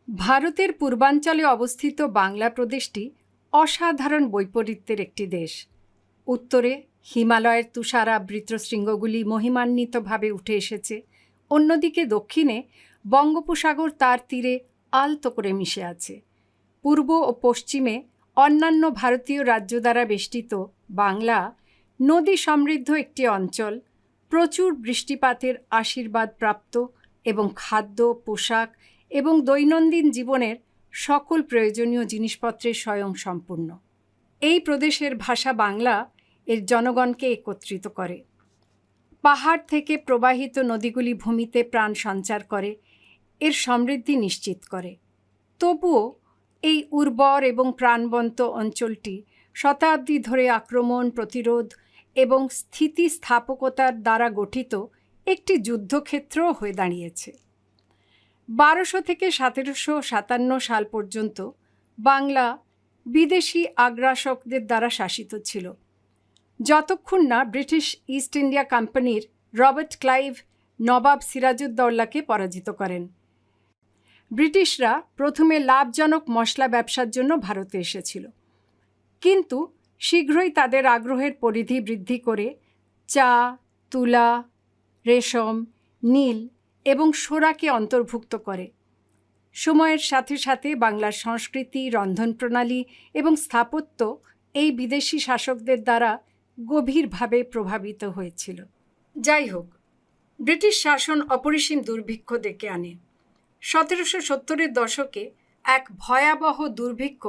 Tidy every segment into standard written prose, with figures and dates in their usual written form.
ভারতের পূর্বাঞ্চলে অবস্থিত বাংলা প্রদেশটি অসাধারণ বৈপরীত্যের একটি দেশ। উত্তরে হিমালয়ের তুষারাবৃত শৃঙ্গগুলি মহিমান্বিতভাবে উঠে এসেছে, অন্যদিকে দক্ষিণে বঙ্গোপসাগর তার তীরে আলতো করে মিশে আছে। পূর্ব ও পশ্চিমে অন্যান্য ভারতীয় রাজ্য দ্বারা বেষ্টিত বাংলা নদী সমৃদ্ধ একটি অঞ্চল, প্রচুর বৃষ্টিপাতের আশীর্বাদ প্রাপ্ত এবং খাদ্য, পোশাক এবং দৈনন্দিন জীবনের সকল প্রয়োজনীয় জিনিসপত্রের স্বয়ংসম্পূর্ণ। এই প্রদেশের ভাষা বাংলা এর জনগণকে একত্রিত করে। পাহাড় থেকে প্রবাহিত নদীগুলি ভূমিতে প্রাণ সঞ্চার করে, এর সমৃদ্ধি নিশ্চিত করে। তবুও এই উর্বর এবং প্রাণবন্ত অঞ্চলটি শতাব্দী ধরে আক্রমণ, প্রতিরোধ এবং স্থিতিস্থাপকতার দ্বারা গঠিত একটি যুদ্ধক্ষেত্রও হয়ে দাঁড়িয়েছে। 1200 থেকে 1757 সাল পর্যন্ত বাংলা বিদেশি আগ্রাসকদের দ্বারা শাসিত ছিল, যতক্ষণ না ব্রিটিশ ইস্ট ইন্ডিয়া কোম্পানির রবার্ট ক্লাইভ নবাব সিরাজউদ্দৌলাকে পরাজিত করেন। ব্রিটিশরা প্রথমে লাভজনক মশলা ব্যবসার জন্য ভারতে এসেছিল, কিন্তু শীঘ্রই তাদের আগ্রহের পরিধি বৃদ্ধি করে চা, তুলা, রেশম, নীল এবং সোরাকে অন্তর্ভুক্ত করে। সময়ের সাথে সাথে বাংলার সংস্কৃতি, রন্ধনপ্রণালী এবং স্থাপত্য এই বিদেশি শাসকদের দ্বারা গভীরভাবে প্রভাবিত হয়েছিল। যাই হোক, ব্রিটিশ শাসন অপরিসীম দুর্ভিক্ষ ডেকে আনে। 1770-এর দশকে এক ভয়াবহ দুর্ভিক্ষ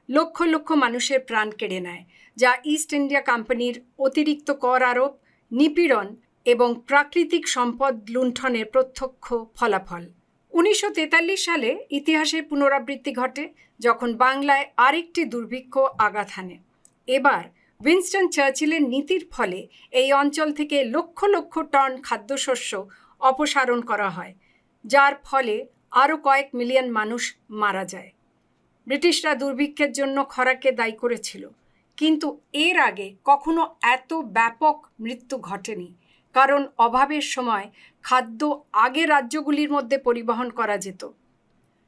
লক্ষ লক্ষ মানুষের প্রাণ কেড়ে নেয়, যা ইস্ট ইন্ডিয়া কোম্পানির অতিরিক্ত কর আরোপ, নিপীড়ন এবং প্রাকৃতিক সম্পদ লুণ্ঠনের প্রত্যক্ষ ফলাফল। 1943 সালে ইতিহাসের পুনরাবৃত্তি ঘটে, যখন বাংলায় আরেকটি দুর্ভিক্ষ আঘাত হানে। এবার উইনস্টন চার্চিলের নীতির ফলে এই অঞ্চল থেকে লক্ষ লক্ষ টন খাদ্যশস্য অপসারণ করা হয়, যার ফলে আরও কয়েক মিলিয়ন মানুষ মারা যায়। ব্রিটিশরা দুর্ভিক্ষের জন্য খরাকে দায়ী করেছিল, কিন্তু এর আগে কখনো এত ব্যাপক মৃত্যু ঘটেনি, কারণ অভাবের সময় খাদ্য আগে রাজ্যগুলির মধ্যে পরিবহন করা যেত।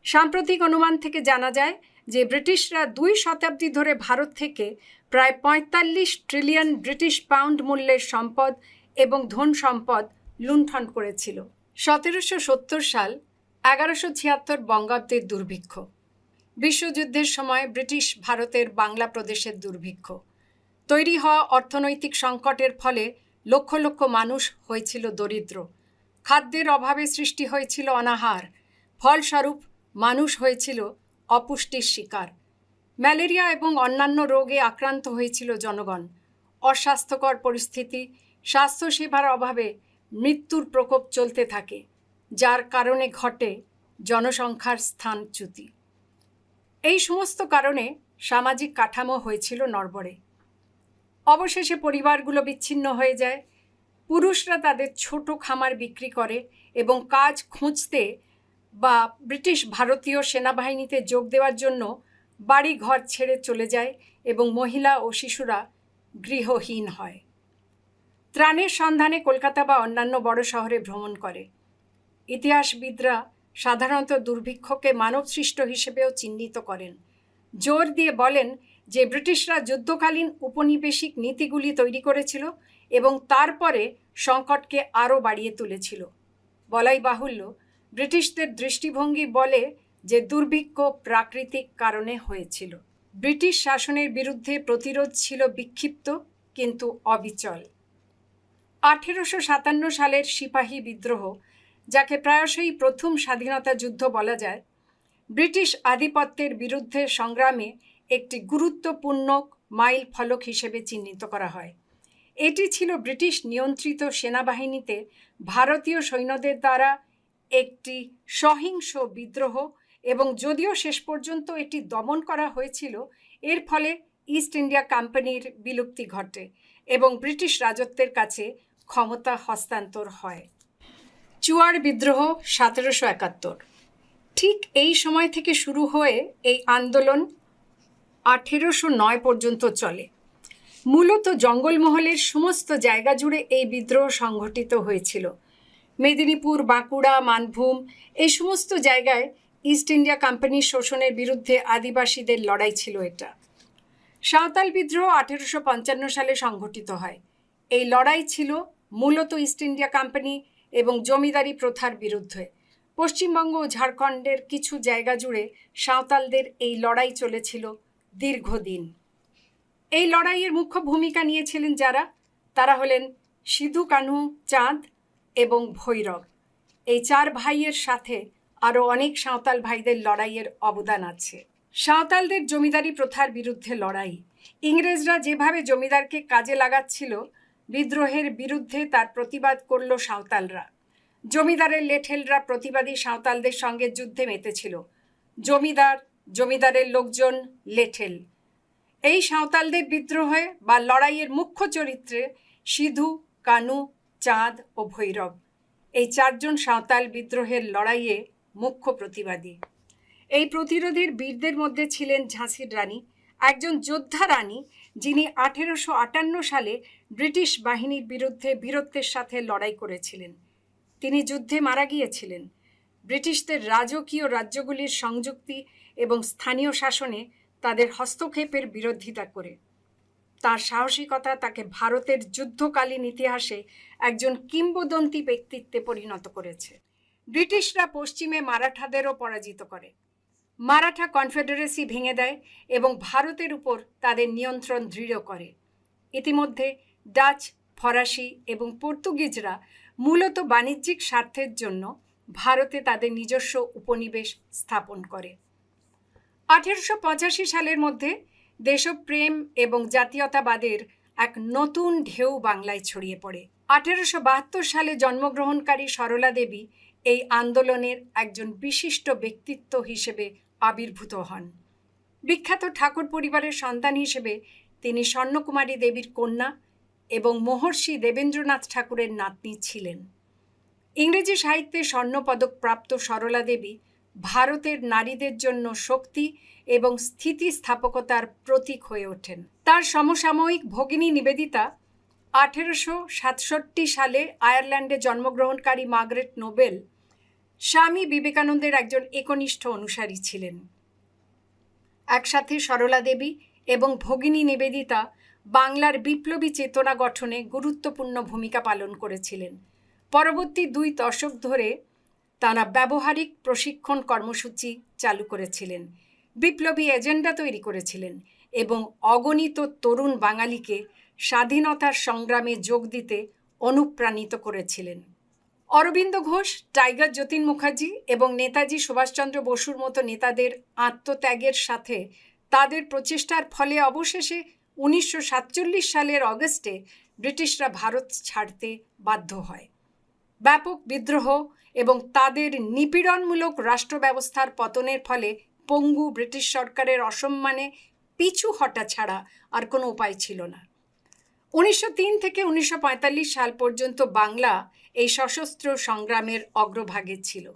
সাম্প্রতিক অনুমান থেকে জানা যায় যে ব্রিটিশরা 2 শতাব্দী ধরে ভারত থেকে প্রায় 45 ট্রিলিয়ন ব্রিটিশ পাউন্ড মূল্যের সম্পদ এবং ধন সম্পদ লুণ্ঠন করেছিল। 1770 সাল 1176 বঙ্গাব্দের দুর্ভিক্ষ, বিশ্বযুদ্ধের সময় ব্রিটিশ ভারতের বাংলা প্রদেশের দুর্ভিক্ষ, তৈরি হওয়া অর্থনৈতিক সংকটের ফলে লক্ষ লক্ষ মানুষ হয়েছিল দরিদ্র, খাদ্যের অভাবে সৃষ্টি হয়েছিল অনাহার, ফলস্বরূপ মানুষ হয়েছিল অপুষ্টির শিকার। ম্যালেরিয়া এবং অন্যান্য রোগে আক্রান্ত হয়েছিল জনগণ। অস্বাস্থ্যকর পরিস্থিতি, স্বাস্থ্যসেবার অভাবে মৃত্যুর প্রকোপ চলতে থাকে, যার কারণে ঘটে জনসংখ্যার স্থানচ্যুতি। এই সমস্ত কারণে সামাজিক কাঠামো হয়েছিল নড়বড়ে। অবশেষে পরিবারগুলো বিচ্ছিন্ন হয়ে যায়। পুরুষরা তাদের ছোট খামার বিক্রি করে এবং কাজ খুঁজতে বা ব্রিটিশ ভারতীয় সেনাবাহিনীতে যোগ দেওয়ার জন্য বাড়ি ঘর ছেড়ে চলে যায় এবং মহিলা ও শিশুরা গৃহহীন হয়। ত্রাণের সন্ধানে কলকাতা বা অন্যান্য বড় শহরে ভ্রমণ করে। ইতিহাসবিদরা সাধারণত দুর্ভিক্ষকে মানবসৃষ্ট হিসেবেও চিহ্নিত করেন, জোর দিয়ে বলেন যে ব্রিটিশরা যুদ্ধকালীন উপনিবেশিক নীতিগুলি তৈরি করেছিল এবং তারপরে সংকটকে আরও বাড়িয়ে তুলেছিল। বলাই বাহুল্য, ব্রিটিশদের দৃষ্টিভঙ্গি বলে যে দুর্ভিক্ষ প্রাকৃতিক কারণে হয়েছিল। ব্রিটিশ শাসনের বিরুদ্ধে প্রতিরোধ ছিল বিক্ষিপ্ত কিন্তু অবিচল। 1857 সালের সিপাহী বিদ্রোহ, যাকে প্রায়শই প্রথম স্বাধীনতা যুদ্ধ বলা যায়, ব্রিটিশ আধিপত্যের বিরুদ্ধে সংগ্রামে একটি গুরুত্বপূর্ণ মাইল ফলক হিসেবে চিহ্নিত করা হয়। এটি ছিল ব্রিটিশ নিয়ন্ত্রিত সেনাবাহিনীতে ভারতীয় সৈন্যদের দ্বারা একটি সহিংস বিদ্রোহ, এবং যদিও শেষ পর্যন্ত এটি দমন করা হয়েছিল, এর ফলে ইস্ট ইন্ডিয়া কোম্পানির বিলুপ্তি ঘটে এবং ব্রিটিশ রাজত্বের কাছে ক্ষমতা হস্তান্তর হয়। চুয়ার বিদ্রোহ 1771। ঠিক এই সময় থেকে শুরু হয়ে এই আন্দোলন 1809 পর্যন্ত চলে। মূলত জঙ্গলমহলের সমস্ত জায়গা জুড়ে এই বিদ্রোহ সংঘটিত হয়েছিল। মেদিনীপুর, বাঁকুড়া, মানভূম এই সমস্ত জায়গায় ইস্ট ইন্ডিয়া কোম্পানির শোষণের বিরুদ্ধে আদিবাসীদের লড়াই ছিল এটা। সাঁওতাল বিদ্রোহ 1855 সালে সংঘটিত হয়। এই লড়াই ছিল মূলত ইস্ট ইন্ডিয়া কোম্পানি এবং জমিদারি প্রথার বিরুদ্ধে। পশ্চিমবঙ্গ ও ঝাড়খণ্ডের কিছু জায়গা জুড়ে সাঁওতালদের এই লড়াই চলেছিল দীর্ঘদিন। এই লড়াইয়ের মুখ্য ভূমিকা নিয়েছিলেন যারা, তারা হলেন সিধু কানহু চাঁদ এবং ভৈরব। এই চার ভাইয়ের সাথে আরও অনেক সাঁওতাল ভাইদের লড়াইয়ের অবদান আছে। সাঁওতালদের জমিদারি প্রথার বিরুদ্ধে লড়াই। ইংরেজরা যেভাবে জমিদারকে কাজে লাগাচ্ছিল, বিদ্রোহের বিরুদ্ধে তার প্রতিবাদ করল সাঁওতালরা। জমিদারের লেঠেলরা প্রতিবাদী সাঁওতালদের সঙ্গে যুদ্ধে মেতেছিল। জমিদারের লোকজন লেঠেল। এই সাঁওতালদের বিদ্রোহে বা লড়াইয়ের মুখ্য চরিত্রে সিধু, কানু, চাঁদ ও ভৈরব, এই চারজন সাঁওতাল বিদ্রোহের লড়াইয়ে মুখ্য প্রতিবাদী। এই প্রতিরোধের বীরদের মধ্যে ছিলেন ঝাঁসির রানী, একজন যোদ্ধা রানী যিনি 1858 সালে ব্রিটিশ বাহিনীর বিরুদ্ধে বীরত্বের সাথে লড়াই করেছিলেন। তিনি যুদ্ধে মারা গিয়েছিলেন। ব্রিটিশদের রাজকীয় রাজ্যগুলির সংযুক্তি এবং স্থানীয় শাসনে তাদের হস্তক্ষেপের বিরোধিতা করে। তার সাহসিকতা তাকে ভারতের যুদ্ধকালীন ইতিহাসে একজন কিংবদন্তি ব্যক্তিত্বে পরিণত করেছে। ব্রিটিশরা পশ্চিমে মারাঠাদেরও পরাজিত করে। মারাঠা কনফেডারেসি ভেঙে দেয় এবং ভারতের উপর তাদের নিয়ন্ত্রণ দৃঢ় করে। ইতিমধ্যে ডাচ, ফরাসি এবং পর্তুগিজরা মূলত বাণিজ্যিক স্বার্থের জন্য ভারতে তাদের নিজস্ব উপনিবেশ স্থাপন করে। 1885 সালের মধ্যে দেশপ্রেম এবং জাতীয়তাবাদের এক নতুন ঢেউ বাংলায় ছড়িয়ে পড়ে। 1872 সালে জন্মগ্রহণকারী সরলা দেবী এই আন্দোলনের একজন বিশিষ্ট ব্যক্তিত্ব হিসেবে আবির্ভূত হন। বিখ্যাত ঠাকুর পরিবারের সন্তান হিসেবে তিনি স্বর্ণকুমারী দেবীর কন্যা এবং মহর্ষি দেবেন্দ্রনাথ ঠাকুরের নাতনি ছিলেন। ইংরেজি সাহিত্যে স্বর্ণপদক প্রাপ্ত সরলা দেবী ভারতের নারীদের জন্য শক্তি এবং স্থিতিস্থাপকতার প্রতীক হয়ে ওঠেন। তার সমসাময়িক ভগিনী নিবেদিতা 1867 সালে আয়ারল্যান্ডে জন্মগ্রহণকারী মার্গারেট নোবেল স্বামী বিবেকানন্দের একজন একনিষ্ঠ অনুসারী ছিলেন। একসাথে সরলা দেবী এবং ভগিনী নিবেদিতা বাংলার বিপ্লবী চেতনা গঠনে গুরুত্বপূর্ণ ভূমিকা পালন করেছিলেন। পরবর্তী 2 দশক ধরে তারা ব্যবহারিক প্রশিক্ষণ কর্মসূচি চালু করেছিলেন, বিপ্লবী এজেন্ডা তৈরি করেছিলেন এবং অগণিত তরুণ বাঙালিকে স্বাধীনতার সংগ্রামে যোগ দিতে অনুপ্রাণিত করেছিলেন। অরবিন্দ ঘোষ, টাইগার যতীন মুখার্জি এবং নেতাজি সুভাষচন্দ্র বসুর মতো নেতাদের আত্মত্যাগের সাথে তাদের প্রচেষ্টার ফলে অবশেষে 1947 সালের অগস্টে ব্রিটিশরা ভারত ছাড়তে বাধ্য হয়। ব্যাপক বিদ্রোহ এবং তাদের নিপীড়নমূলক রাষ্ট্র ব্যবস্থার পতনের ফলে পঙ্গু ব্রিটিশ সরকারের অসম্মানে পিছু হটা ছাড়া আর কোনো উপায় ছিল না। 1903 থেকে 1945 সাল পর্যন্ত বাংলা এই সশস্ত্র সংগ্রামের অগ্রভাগে ছিল।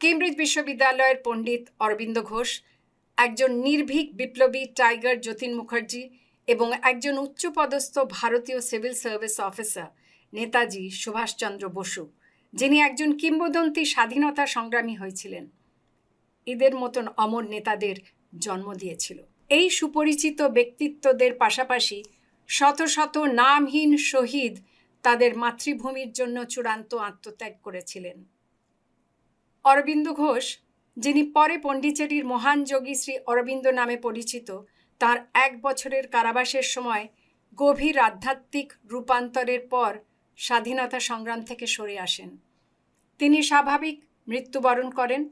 কেমব্রিজ বিশ্ববিদ্যালয়ের পণ্ডিত অরবিন্দ ঘোষ, একজন নির্ভীক বিপ্লবী টাইগার যতীন মুখার্জি এবং একজন উচ্চপদস্থ ভারতীয় civil service officer Netaji Subhash Chandra Bose, যিনি একজন কিংবদন্তি স্বাধীনতা সংগ্রামী হয়েছিলেন, এদের মতন অমর নেতাদের জন্ম দিয়েছিল। এই সুপরিচিত ব্যক্তিত্বদের পাশাপাশি শত শত নামহীন শহীদ তাদের মাতৃভূমির জন্য চূড়ান্ত আত্মত্যাগ করেছিলেন। অরবিন্দ ঘোষ, যিনি পরে পণ্ডিচেরির মহান যোগী শ্রী অরবিন্দ নামে পরিচিত, তার 1 বছরের কারাবাসের সময় গভীর আধ্যাত্মিক রূপান্তরের পর স্বাধীনতা সংগ্রাম থেকে সরে আসেন। তিনি স্বাভাবিক মৃত্যুবরণ করেন।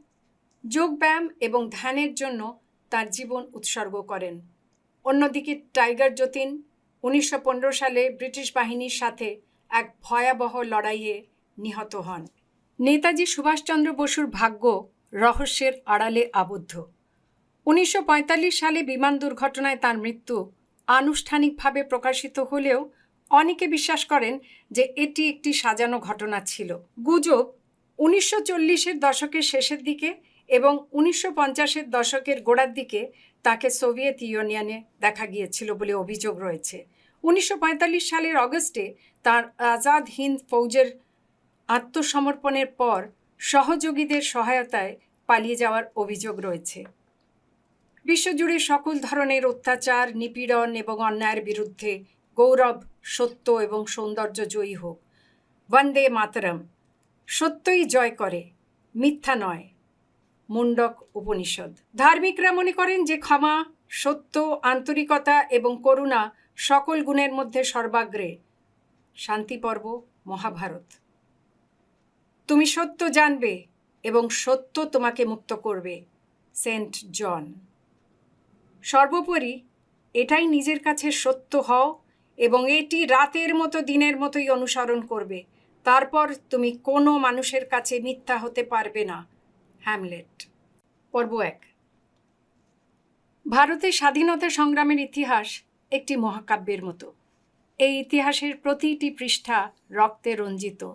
যোগব্যায়াম এবং ধ্যানের জন্য তার জীবন উৎসর্গ করেন। অন্যদিকে টাইগার যতীন 1915 সালে ব্রিটিশ বাহিনীর সাথে এক ভয়াবহ লড়াইয়ে নিহত হন। নেতাজি সুভাষচন্দ্র বসুর ভাগ্য রহস্যের আড়ালে আবদ্ধ। 1945 সালে বিমান দুর্ঘটনায় তার মৃত্যু আনুষ্ঠানিকভাবে প্রকাশিত হলেও অনেকে বিশ্বাস করেন যে এটি একটি সাজানো ঘটনা ছিল। গুজব 1940-এর দশকের শেষের দিকে এবং 1950-এর দশকের গোড়ার দিকে তাকে সোভিয়েত ইউনিয়নে দেখা গিয়েছিল বলে অভিযোগ রয়েছে। 1945 সালের অগস্টে তার আজাদ হিন্দ ফৌজের আত্মসমর্পণের পর সহযোগীদের সহায়তায় পালিয়ে যাওয়ার অভিযোগ রয়েছে। বিশ্বজুড়ে সকল ধরনের অত্যাচার, নিপীড়ন এবং অন্যায়ের বিরুদ্ধে গৌরব, সত্য এবং সৌন্দর্য জয়ী হোক। বন্দে মাতরম। সত্যই জয় করে, মিথ্যা নয়। মুন্ডক উপনিষদ। ধার্মিকরা মনে করেন যে ক্ষমা, সত্য, আন্তরিকতা এবং করুণা সকল গুণের মধ্যে সর্বাগ্রে। শান্তি পর্ব, মহাভারত। তুমি সত্য জানবে এবং সত্য তোমাকে মুক্ত করবে। সেন্ট জন। সর্বোপরি এটাই নিজের কাছে সত্য হও এবং এটি রাতের মতো দিনের মতোই অনুসরণ করবে। তারপর তুমি কোনো মানুষের কাছে মিথ্যা হতে পারবে না। হ্যামলেট। পর্ব 1। ভারতের স্বাধীনতা সংগ্রামের ইতিহাস একটি মহাকাব্যের মতো। এই ইতিহাসের প্রতিটি পৃষ্ঠা রক্তে রঞ্জিত।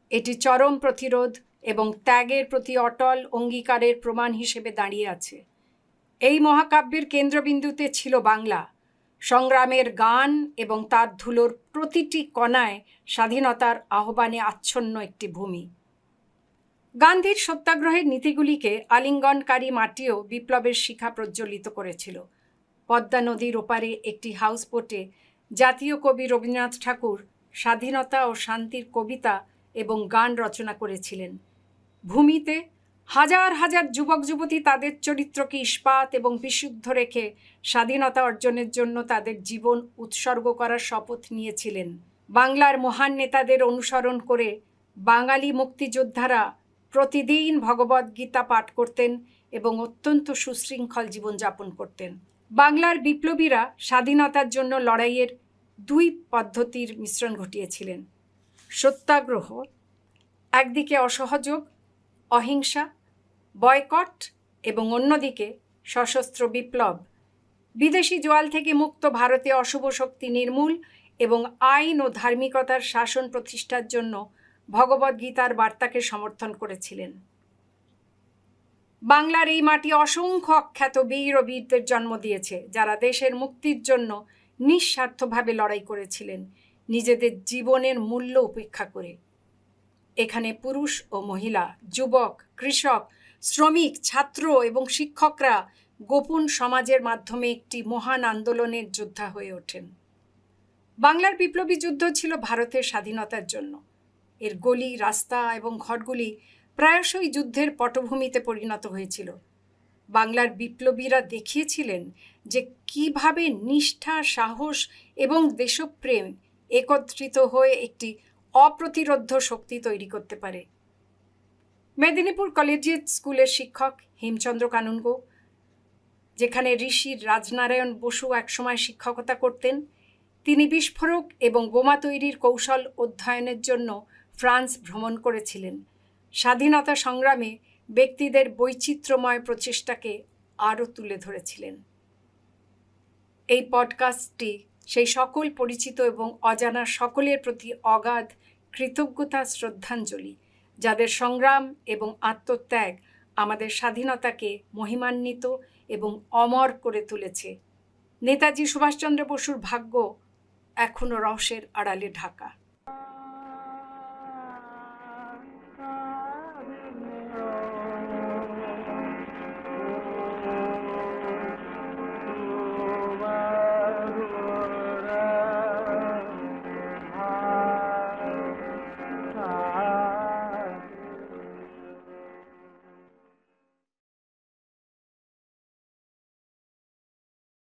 এটি চরম প্রতিরোধ এবং ত্যাগের প্রতি অটল অঙ্গীকারের প্রমাণ হিসেবে দাঁড়িয়ে আছে। এই মহাকাব্যের কেন্দ্রবিন্দুতে ছিল বাংলা। সংগ্রামের গান এবং তার ধুলোর প্রতিটি কণায় স্বাধীনতার আহ্বানে আচ্ছন্ন একটি ভূমি। গান্ধীর সত্যাগ্রহের নীতিগুলিকে আলিঙ্গনকারী মাটিও বিপ্লবের শিখা প্রজ্বলিত করেছিল। পদ্মা নদীর ওপারে একটি হাউসবোটে জাতীয় কবি রবীন্দ্রনাথ ঠাকুর স্বাধীনতা ও শান্তির কবিতা এবং গান রচনা করেছিলেন। ভূমিতে হাজার হাজার যুবক যুবতী তাদের চরিত্রকে ইস্পাত এবং বিশুদ্ধ রেখে স্বাধীনতা অর্জনের জন্য তাদের জীবন উৎসর্গ করার শপথ নিয়েছিলেন। বাংলার মহান নেতাদের অনুসরণ করে বাঙালি মুক্তিযোদ্ধারা প্রতিদিন ভগবদ্গীতা পাঠ করতেন এবং অত্যন্ত সুশৃঙ্খল জীবনযাপন করতেন। বাংলার বিপ্লবীরা স্বাধীনতার জন্য লড়াইয়ের দুই পদ্ধতির মিশ্রণ ঘটিয়েছিলেন। সত্যাগ্রহ, একদিকে অসহযোগ, অহিংসা, বয়কট এবং অন্যদিকে সশস্ত্র বিপ্লব, বিদেশি জোয়াল থেকে মুক্ত ভারতে অশুভ শক্তি নির্মূল এবং আইন ও ধার্মিকতার শাসন প্রতিষ্ঠার জন্য ভগবদ্গীতার বার্তাকে সমর্থন করেছিলেন। বাংলার এই মাটি অসংখ্য অখ্যাত বীর ও বীরদের জন্ম দিয়েছে, যারা দেশের মুক্তির জন্য নিঃস্বার্থভাবে লড়াই করেছিলেন, নিজেদের জীবনের মূল্য উপেক্ষা করে। এখানে পুরুষ ও মহিলা, যুবক, কৃষক, শ্রমিক, ছাত্র এবং শিক্ষকরা গোপন সমাজের মাধ্যমে একটি মহান আন্দোলনের যোদ্ধা হয়ে ওঠেন। বাংলার বিপ্লবী যুদ্ধ ছিল ভারতের স্বাধীনতার জন্য। এর গলি, রাস্তা এবং ঘরগুলি প্রায়শই যুদ্ধের পটভূমিতে পরিণত হয়েছিল। বাংলার বিপ্লবীরা দেখিয়েছিলেন যে কিভাবে নিষ্ঠা, সাহস এবং দেশপ্রেম একত্রিত হয়ে একটি অপ্রতিরোধ্য শক্তি তৈরি করতে পারে। মেদিনীপুর কলেজিয়েট স্কুলের শিক্ষক হেমচন্দ্র কানুনগো, যেখানে ঋষি রাজনারায়ণ বসু একসময় শিক্ষকতা করতেন, তিনি বিস্ফোরক এবং বোমা তৈরির কৌশল অধ্যয়নের জন্য ফ্রান্স ভ্রমণ করেছিলেন। স্বাধীনতা সংগ্রামে ব্যক্তিদের বৈচিত্র্যময় প্রচেষ্টাকে আরও তুলে ধরেছিলেন। এই পডকাস্টটি সেই সকল পরিচিত এবং অজানা সকলের প্রতি অগাধ কৃতজ্ঞতা শ্রদ্ধাঞ্জলি, যাদের সংগ্রাম এবং আত্মত্যাগ আমাদের স্বাধীনতাকে মহিমান্বিত এবং অমর করে তুলেছে। নেতাজি সুভাষচন্দ্র বসুর ভাগ্য এখনও রহস্যের আড়ালে ঢাকা।